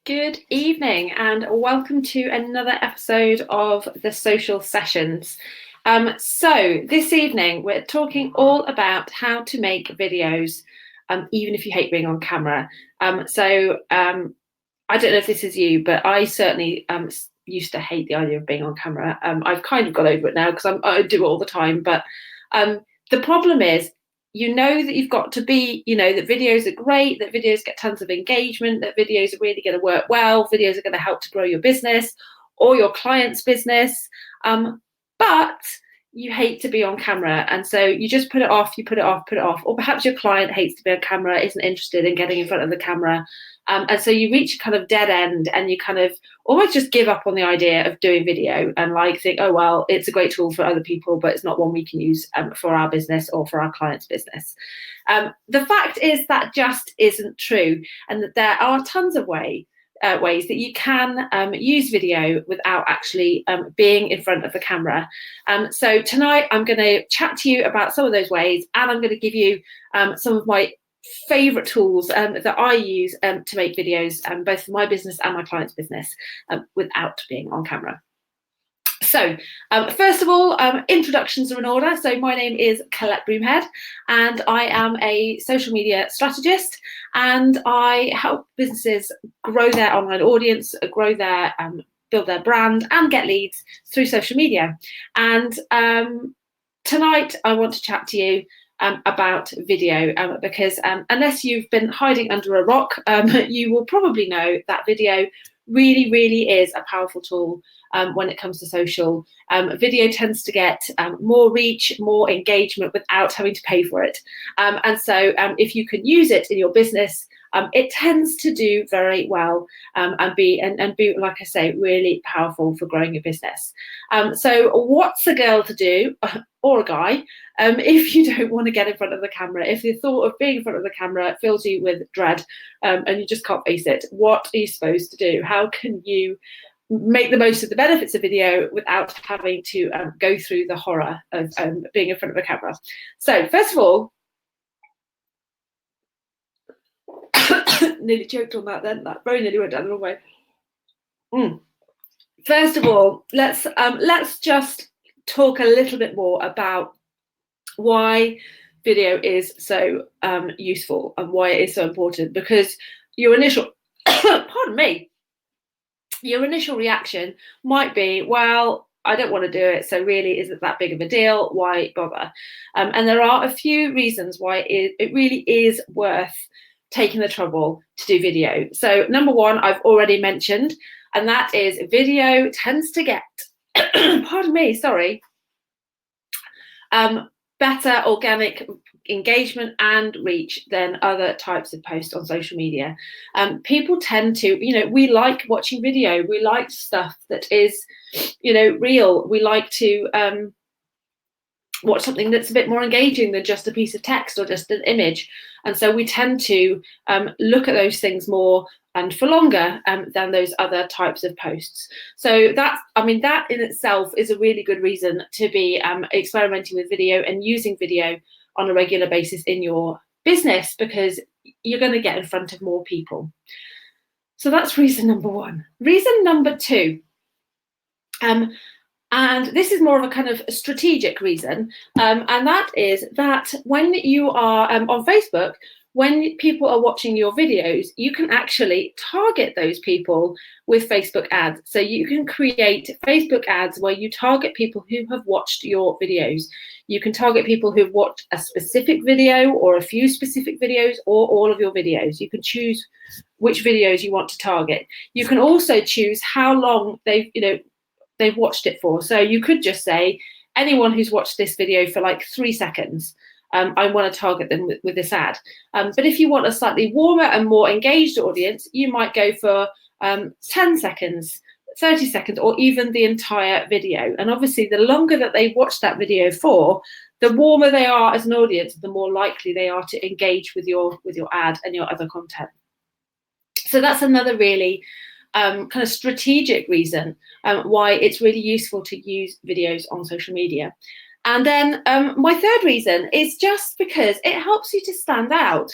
Good evening and welcome to another episode of the Social Sessions. So this evening we're talking all about how to make videos, even if you hate being on camera. I don't know if this is you, but I certainly used to hate the idea of being on camera. I've kind of got over it now because I do it all the time. But the problem is, you know that you've got to be, that videos are great, that videos get tons of engagement, that videos are really going to work well, videos are going to help to grow your business or your client's business. But you hate to be on camera. And so you just put it off, you put it off, put it off. Or perhaps your client hates to be on camera, isn't interested in getting in front of the camera. And so you reach a kind of dead end and you kind of almost just give up on the idea of doing video and think, oh, well, it's a great tool for other people, but it's not one we can use for our business or for our client's business. The fact is that just isn't true, and that there are tons of ways that you can use video without actually being in front of the camera. So tonight I'm going to chat to you about some of those ways, and I'm going to give you some of my favorite tools that I use to make videos, both for my business and my client's business, without being on camera. So first of all, introductions are in order. So my name is Colette Broomhead, and I am a social media strategist, and I help businesses grow their online audience, grow their build their brand, and get leads through social media. And tonight I want to chat to you about video, because unless you've been hiding under a rock, you will probably know that video really is a powerful tool when it comes to social. Video tends to get more reach, more engagement without having to pay for it. And so if you can use it in your business, it tends to do very well and be, like I say, really powerful for growing your business. So what's a girl to do, or a guy, if you don't want to get in front of the camera? If the thought of being in front of the camera fills you with dread and you just can't face it, what are you supposed to do? How can you make the most of the benefits of video without having to go through the horror of being in front of a camera? So first of all, nearly choked on that then. That very nearly went down the wrong way. First of all, let's just talk a little bit more about why video is so useful and why it is so important. Because your initial pardon me, your initial reaction might be, well, I don't want to do it, so really isn't that big of a deal, why bother? And there are a few reasons why it really is worth taking the trouble to do video. So number one, I've already mentioned, and that is video tends to get pardon me, sorry, better organic engagement and reach than other types of posts on social media. People tend to, we like watching video. We like stuff that is, real. We like to watch something that's a bit more engaging than just a piece of text or just an image. And so we tend to look at those things more and for longer than those other types of posts. So that in itself is a really good reason to be experimenting with video and using video on a regular basis in your business, because you're going to get in front of more people. So that's reason number one. Reason number two, and this is more of a kind of strategic reason, and that is that when you are on Facebook, when people are watching your videos, you can actually target those people with Facebook ads. So you can create Facebook ads where you target people who have watched your videos. You can target people who've watched a specific video or a few specific videos or all of your videos. You can choose which videos you want to target. You can also choose how long they've watched it for. So you could just say, anyone who's watched this video for like 3 seconds, I want to target them with this ad. But if you want a slightly warmer and more engaged audience, you might go for 10 seconds, 30 seconds, or even the entire video. And obviously, the longer that they watch that video for, the warmer they are as an audience, the more likely they are to engage with your ad and your other content. So that's another really kind of strategic reason why it's really useful to use videos on social media. And then my third reason is just because it helps you to stand out.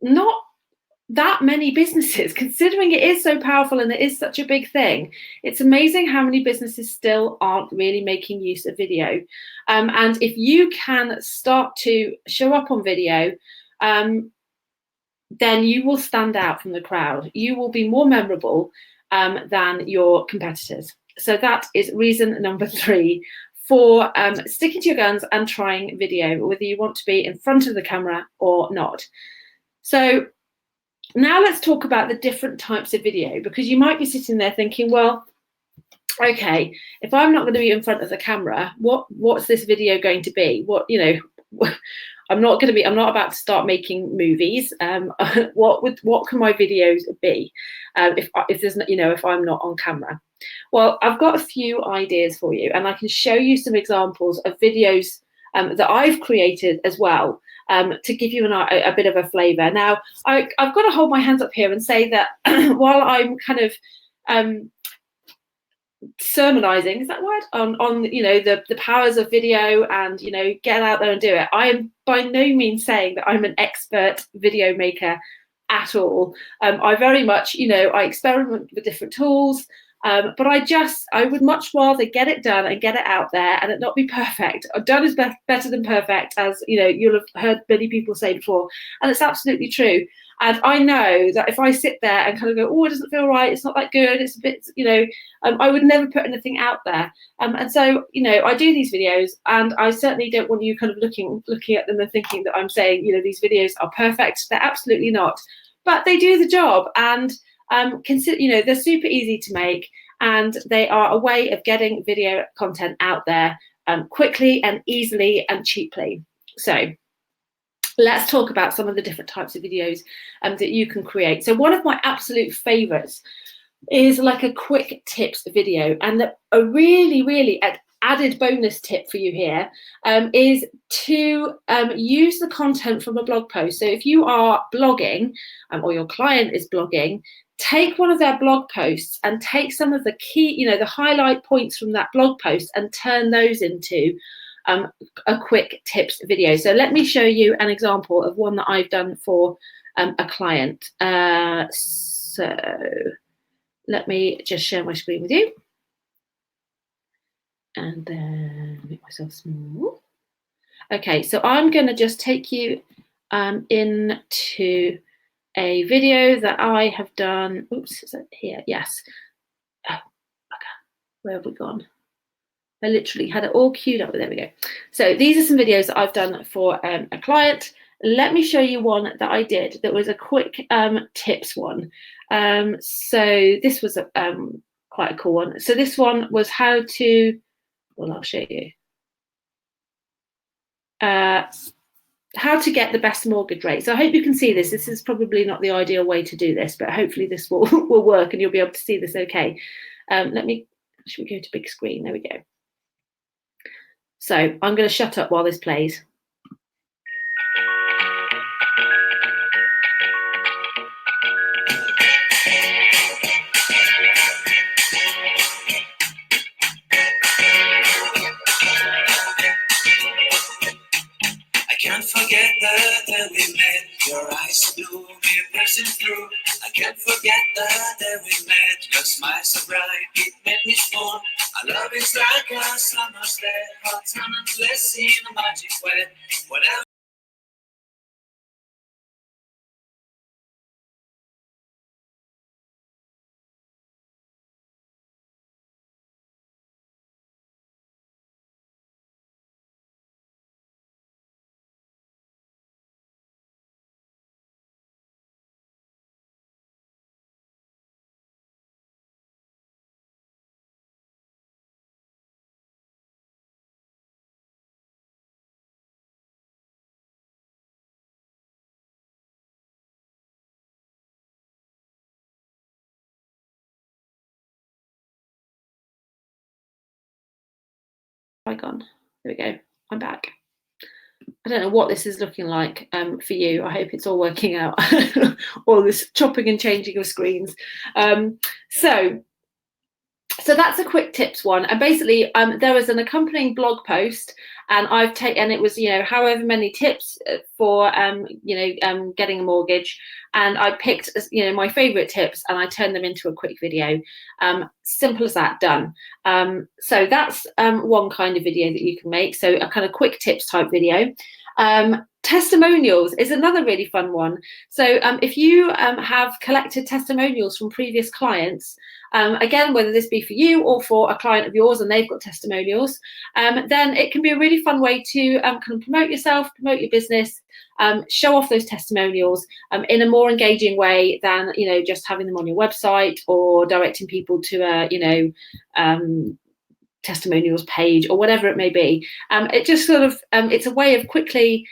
Not that many businesses, considering it is so powerful and it is such a big thing, it's amazing how many businesses still aren't really making use of video. And if you can start to show up on video, then you will stand out from the crowd. You will be more memorable than your competitors. So that is reason number 3 for sticking to your guns and trying video, whether you want to be in front of the camera or not. So now let's talk about the different types of video, because you might be sitting there thinking, well, okay, if I'm not going to be in front of the camera, what's this video going to be? I'm not about to start making movies. What can my videos be if I'm not on camera? Well, I've got a few ideas for you, and I can show you some examples of videos that I've created as well, to give you a bit of a flavour. Now, I've got to hold my hands up here and say that while I'm kind of sermonizing, is that word, on the powers of video and get out there and do it, I am by no means saying that I'm an expert video maker at all. I very much I experiment with different tools, but I would much rather get it done and get it out there and it not be perfect. Done is better than perfect, as you'll have heard many people say before, and it's absolutely true. And I know that if I sit there and kind of go, oh, it doesn't feel right, it's not that good, it's a bit, I would never put anything out there. And so, I do these videos, and I certainly don't want you kind of looking at them and thinking that I'm saying, these videos are perfect. They're absolutely not. But they do the job, and they're super easy to make, and they are a way of getting video content out there quickly and easily and cheaply. So let's talk about some of the different types of videos that you can create. So one of my absolute favorites is like a quick tips video, and a really, really added bonus tip for you here is to use the content from a blog post. So if you are blogging or your client is blogging, take one of their blog posts and take some of the key, the highlight points from that blog post and turn those into a quick tips video. So let me show you an example of one that I've done for a client. So let me just share my screen with you, and then make myself small. Okay, so I'm going to just take you into a video that I have done. Oops, is it here? Yes. Oh, okay. Where have we gone? I literally had it all queued up. There we go. So these are some videos that I've done for a client. Let me show you one that I did that was a quick tips one. So this was quite a cool one. So this one was how to, well, I'll show you. How to get the best mortgage rate. So I hope you can see this. This is probably not the ideal way to do this, but hopefully this will work and you'll be able to see this okay. Should we go to big screen? There we go. So I'm going to shut up while this plays. Can't forget the day we met. Your eyes blew me piercing through. I can't forget the day we met. Your smile so bright, it made me swoon. Our love is like a summer's day, hot and endless in a magic way. Whatever. Gone. There we go. I'm back. I don't know what this is looking like for you. I hope it's all working out. All this chopping and changing of screens. So So that's a quick tips one, and basically there was an accompanying blog post, and I've taken, and it was, you know, however many tips for getting a mortgage, and I picked, you know, my favorite tips and I turned them into a quick video. Simple as that, done. So that's one kind of video that you can make, so a kind of quick tips type video. Testimonials is another really fun one. So if you have collected testimonials from previous clients, again, whether this be for you or for a client of yours and they've got testimonials, then it can be a really fun way to kind of promote yourself, promote your business, show off those testimonials in a more engaging way than, you know, just having them on your website or directing people to a, testimonials page or whatever it may be. It just sort of, it's a way of quickly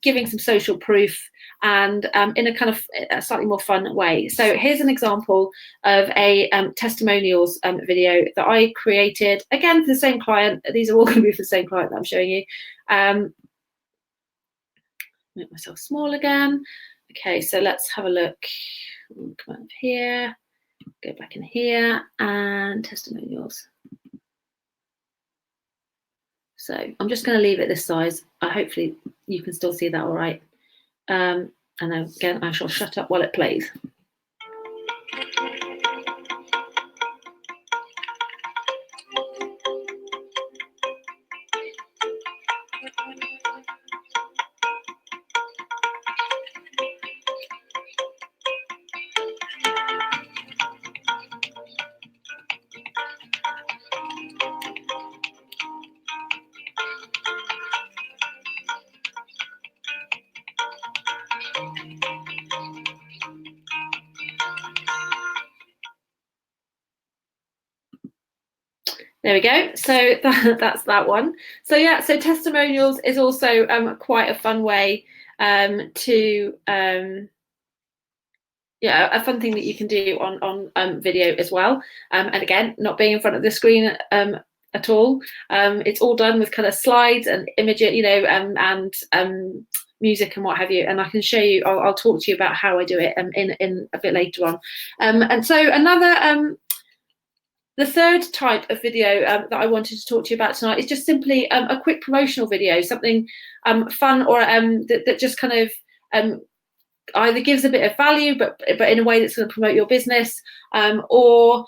giving some social proof, and in a kind of a slightly more fun way. So here's an example of a testimonials video that I created, again, for the same client. These are all going to be for the same client that I'm showing you. Make myself small again. Okay, so let's have a look. Come up here, go back in here, and testimonials. So I'm just going to leave it this size. Hopefully you can still see that all right. And then again, I shall shut up while it plays. There we go. So that's that one. So yeah, so testimonials is also quite a fun way to a fun thing that you can do on video as well. And again, not being in front of the screen at all. It's all done with kind of slides and image, you know, and music and what have you. And I can show you. I'll talk to you about how I do it in a bit later on. And so another. The third type of video that I wanted to talk to you about tonight is just simply a quick promotional video, something fun or that just kind of either gives a bit of value, but in a way that's going to promote your business, or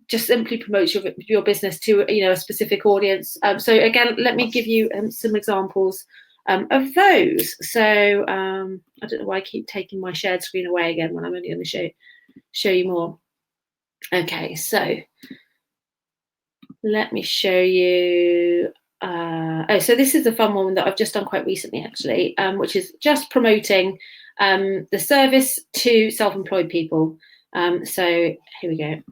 just simply promotes your business to, you know, a specific audience. So again, let me give you some examples of those. So I don't know why I keep taking my shared screen away again when I'm only going to show you more. Okay, so let me show you. So this is a fun one that I've just done quite recently, actually, which is just promoting the service to self-employed people. So here we go.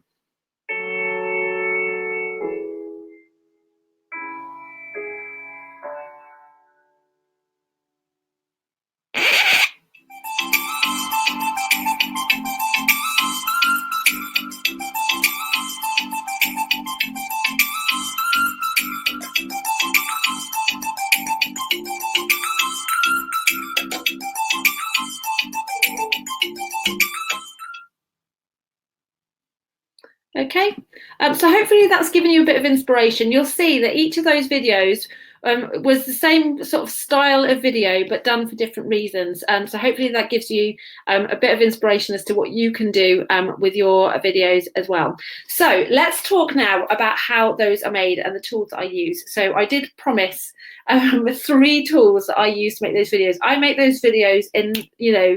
Okay, so hopefully that's given you a bit of inspiration. You'll see that each of those videos was the same sort of style of video, but done for different reasons. So hopefully that gives you a bit of inspiration as to what you can do with your videos as well. So let's talk now about how those are made and the tools that I use. So I did promise 3 tools that I use to make those videos. I make those videos in, you know,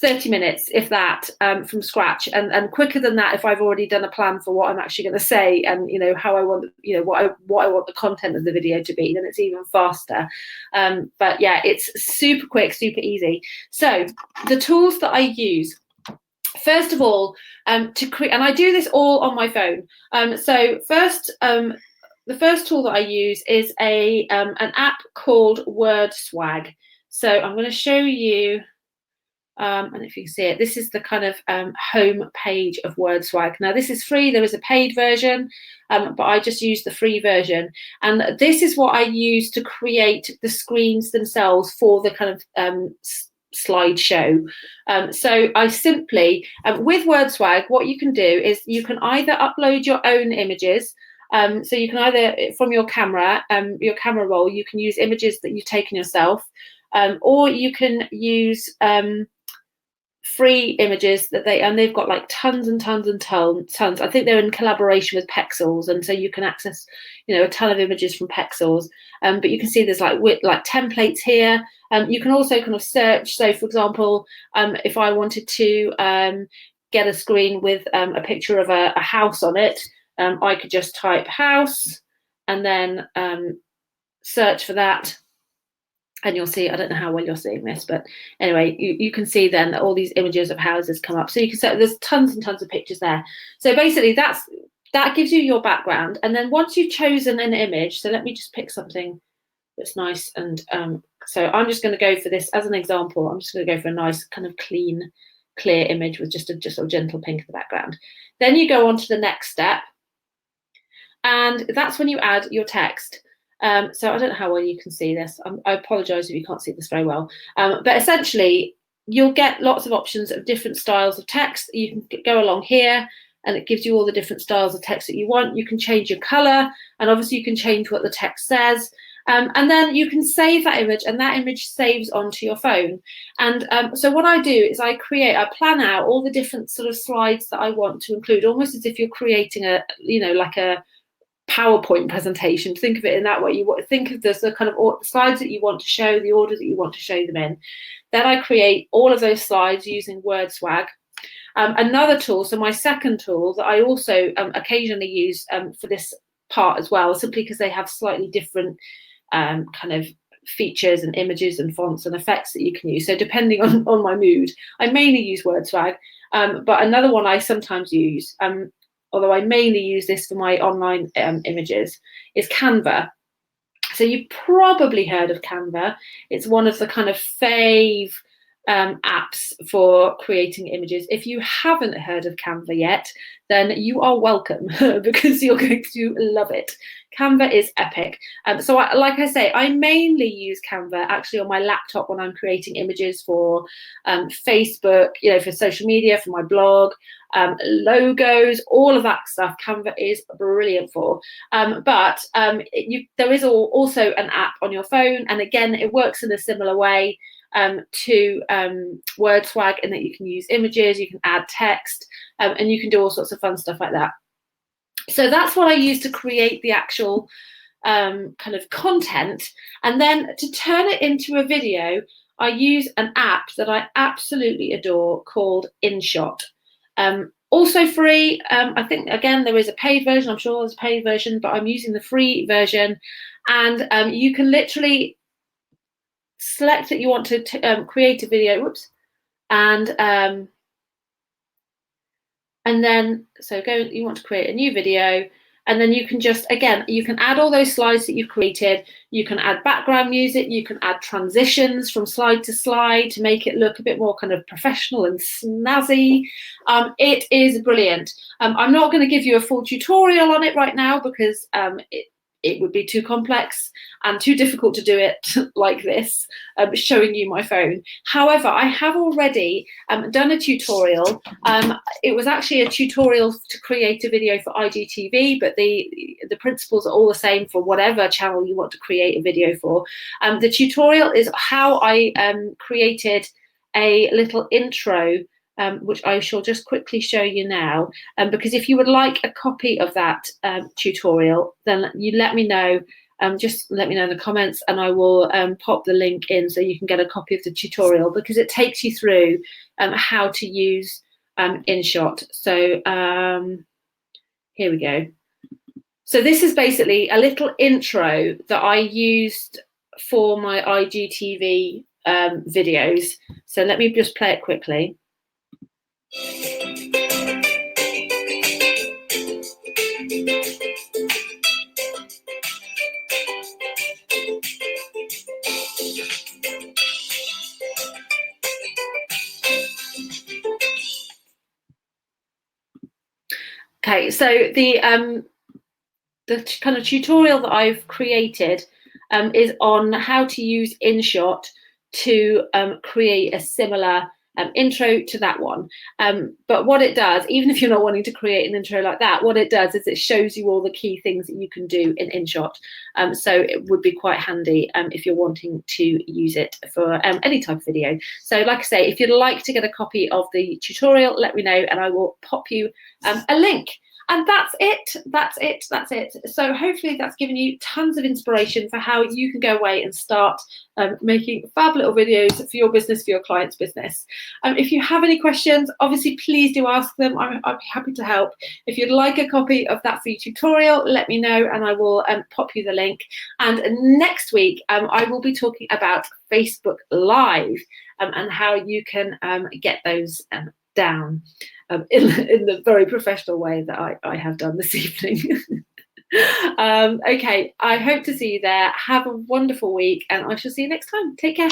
30 minutes, if that, from scratch, and quicker than that if I've already done a plan for what I'm actually going to say, and, you know, how I want, you know, what I want the content of the video to be, then it's even faster. But yeah, it's super quick, super easy. So the tools that I use, first of all, to create, and I do this all on my phone. So first, the first tool that I use is an app called WordSwag. So I'm going to show you. And if you can see it, this is the kind of home page of WordSwag. Now, this is free. There is a paid version, but I just use the free version. And this is what I use to create the screens themselves for the kind of slideshow. So I simply, with WordSwag, what you can do is you can either upload your own images. So you can either, from your camera roll, you can use images that you've taken yourself, or you can use free images that they've got like tons and tons and tons. I think they're in collaboration with Pexels, and so you can access, a ton of images from Pexels. But you can see there's like templates here. You can also kind of search. So, for example, if I wanted to get a screen with a picture of a house on it, I could just type house and then search for that. And you'll see, I don't know how well you're seeing this, but anyway, you can see then that all these images of houses come up. So you can see there's tons and tons of pictures there. So basically that gives you your background. And then once you've chosen an image, so let me just pick something that's nice. And so I'm just going to go for this as an example. I'm just going to go for a nice kind of clean, clear image with just a gentle pink in the background. Then you go on to the next step. And that's when you add your text. So I don't know how well you can see this. I apologise if you can't see this very well. But essentially, you'll get lots of options of different styles of text. You can go along here, and it gives you all the different styles of text that you want. You can change your colour, and obviously you can change what the text says. And then you can save that image, and that image saves onto your phone. And so what I do is I plan out all the different sort of slides that I want to include, almost as if you're creating like a PowerPoint presentation. Think of it in that way. You think of the kind of slides that you want to show, the order that you want to show them in. Then I create all of those slides using WordSwag. Another tool, so my second tool that I also occasionally use for this part as well, simply because they have slightly different kind of features and images and fonts and effects that you can use. So depending on my mood, I mainly use WordSwag, but another one I sometimes use, although I mainly use this for my online images, is Canva. So you've probably heard of Canva. It's one of the kind of fave apps for creating images. If you haven't heard of Canva yet, then you are welcome because you're going to love it. Canva is epic. So like I say, I mainly use Canva actually on my laptop when I'm creating images for Facebook, for social media, for my blog, logos, all of that stuff. Canva is brilliant for. But there is also an app on your phone, and again, it works in a similar way to WordSwag, in that you can use images, you can add text, and you can do all sorts of fun stuff like that. So that's what I use to create the actual kind of content. And then to turn it into a video, I use an app that I absolutely adore called InShot. Also free. I think, again, there is a paid version. I'm sure there's a paid version, but I'm using the free version. And you can literally select that you want to create a video. Whoops. And then, you want to create a new video, and then you can just, again, you can add all those slides that you've created. You can add background music. You can add transitions from slide to slide to make it look a bit more kind of professional and snazzy. It is brilliant. I'm not going to give you a full tutorial on it right now because it would be too complex and too difficult to do it like this, showing you my phone. However, I have already done a tutorial. It was actually a tutorial to create a video for IGTV, but the principles are all the same for whatever channel you want to create a video for. The tutorial is how I created a little intro, which I shall just quickly show you now, because if you would like a copy of that tutorial, then you let me know. Just let me know in the comments, and I will pop the link in so you can get a copy of the tutorial, because it takes you through how to use InShot. So here we go. So this is basically a little intro that I used for my IGTV videos. So let me just play it quickly. Okay, so the kind of tutorial that I've created is on how to use InShot to create a similar intro to that one. But what it does, even if you're not wanting to create an intro like that, what it does is it shows you all the key things that you can do in InShot. So it would be quite handy if you're wanting to use it for any type of video. So like I say, if you'd like to get a copy of the tutorial, let me know and I will pop you a link. And that's it. So hopefully that's given you tons of inspiration for how you can go away and start making fab little videos for your business, for your client's business. If you have any questions, obviously please do ask them. I'd be happy to help. If you'd like a copy of that free tutorial, let me know and I will pop you the link. And next week, I will be talking about Facebook Live and how you can get those down in the very professional way that I have done this evening. Okay, I hope to see you there. Have a wonderful week and I shall see you next time. Take care.